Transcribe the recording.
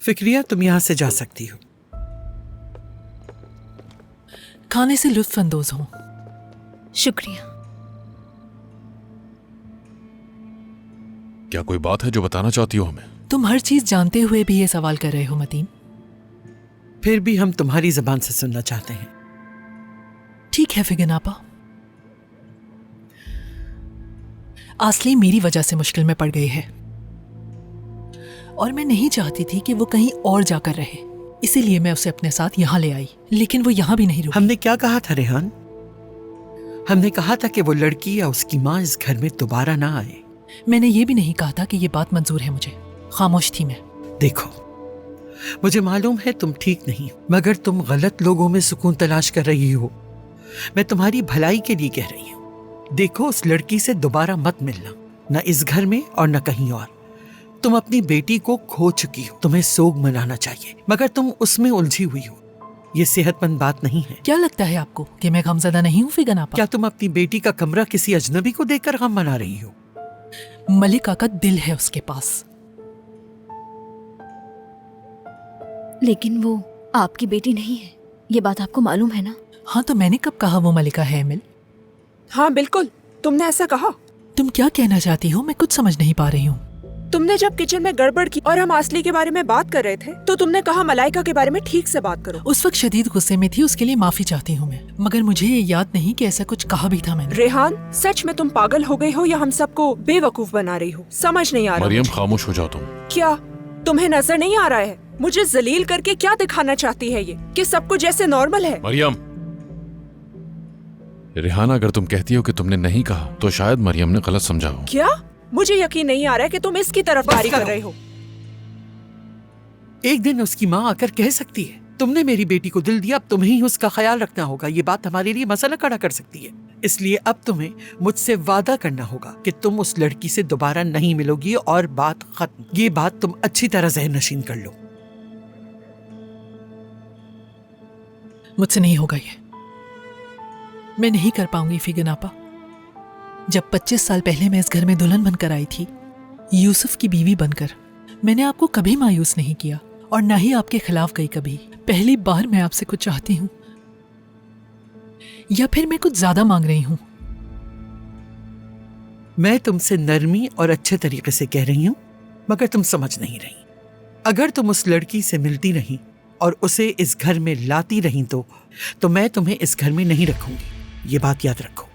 फिक्रिया, तुम यहाँ से जा सकती हो। खाने से लुत्फ अंदोज हूँ। शुक्रिया। क्या कोई बात है जो बताना चाहती हो हमें? तुम हर चीज जानते हुए भी ये सवाल कर रहे हो मतीन। फिर भी हम तुम्हारी जबान से सुनना चाहते हैं। ठीक है फिगन आपा। आसली मेरी वजह से मुश्किल में पड़ गई है और मैं नहीं चाहती थी कि वो कहीं और जाकर रहे, इसीलिए मैं उसे अपने साथ यहाँ ले आई, लेकिन वो यहाँ भी नहीं रुकी। हमने क्या कहा था रेहान? हमने कहा था कि वो लड़की या उसकी माँ इस घर में दोबारा ना आए। मैंने ये भी नहीं कहा था कि ये बात मंजूर है मुझे। खामोश थी मैं। देखो, मुझे मालूम है तुम ठीक नहीं, मगर तुम गलत लोगों में सुकून तलाश कर रही हो। मैं तुम्हारी भलाई के लिए कह रही हूँ। देखो, उस लड़की से दोबारा मत मिलना, न इस घर में और न कहीं और। तुम अपनी बेटी को खो चुकी हो, तुम्हें सोग मनाना चाहिए, मगर तुम उसमें उलझी हुई हो। ये सेहतमंद बात नहीं है। क्या लगता है आपको कि मैं गमज़दा नहीं हूँ फिगन आपा? क्या तुम अपनी बेटी का कमरा किसी अजनबी को देकर गम मना रही हो? मलिका का दिल है उसके पास। लेकिन वो आपकी बेटी नहीं है, ये बात आपको मालूम है ना? हाँ, तो मैंने कब कहा वो मलिका है एमिल? हाँ बिल्कुल, तुमने ऐसा कहा। तुम क्या कहना चाहती हो? मैं कुछ समझ नहीं पा रही हूँ। तुमने जब किचन में गड़बड़ की और हम आसली के बारे में बात कर रहे थे, तो तुमने कहा मलाइका के बारे में ठीक से बात करो। उस वक्त शदीद गुस्से में थी, उसके लिए माफी चाहती हूँ मैं, मगर मुझे ये याद नहीं कि ऐसा कुछ कहा भी था मैंने। रेहान, सच में तुम पागल हो गई हो या हम सबको बेवकूफ बना रही हो? समझ नहीं आ रहा। मरियम, खामोश हो जाओ तुम। क्या तुम्हें नजर नहीं आ रहा है? मुझे जलील करके क्या दिखाना चाहती है ये, कि सब कुछ जैसे नॉर्मल है? मरियम, रेहाना, अगर तुम कहती हो कि तुमने नहीं कहा तो शायद मरियम ने गलत समझा हो। क्या? मुझे यकीन नहीं आ रहा है कि तुम इसकी तरफदारी कर रहे हो। एक दिन उसकी माँ आकर कह सकती है, तुमने मेरी बेटी को दिल दिया, अब तुम्हें ही उसका ख्याल रखना होगा। ये बात हमारे लिए मसला खड़ा कर सकती है। इसलिए अब तुम्हें मुझसे वादा करना होगा कि तुम उस लड़की से दोबारा नहीं मिलोगी और बात खत्म। ये बात तुम अच्छी तरह ज़हन नशीन कर लो। मुझसे नहीं होगा ये। मैं नहीं कर पाऊंगी फिगन आपा। जब 25 साल पहले मैं इस घर में दुल्हन बनकर आई थी, यूसुफ की बीवी बनकर, मैंने आपको कभी मायूस नहीं किया और ना ही आपके खिलाफ गई कभी। पहली बार मैं आपसे कुछ चाहती हूँ, या फिर मैं कुछ ज्यादा मांग रही हूँ? मैं तुमसे नरमी और अच्छे तरीके से कह रही हूँ, मगर तुम समझ नहीं रही। अगर तुम उस लड़की से मिलती रही और उसे इस घर में लाती रही तो मैं तुम्हें इस घर में नहीं रखूंगी। ये बात याद रखो।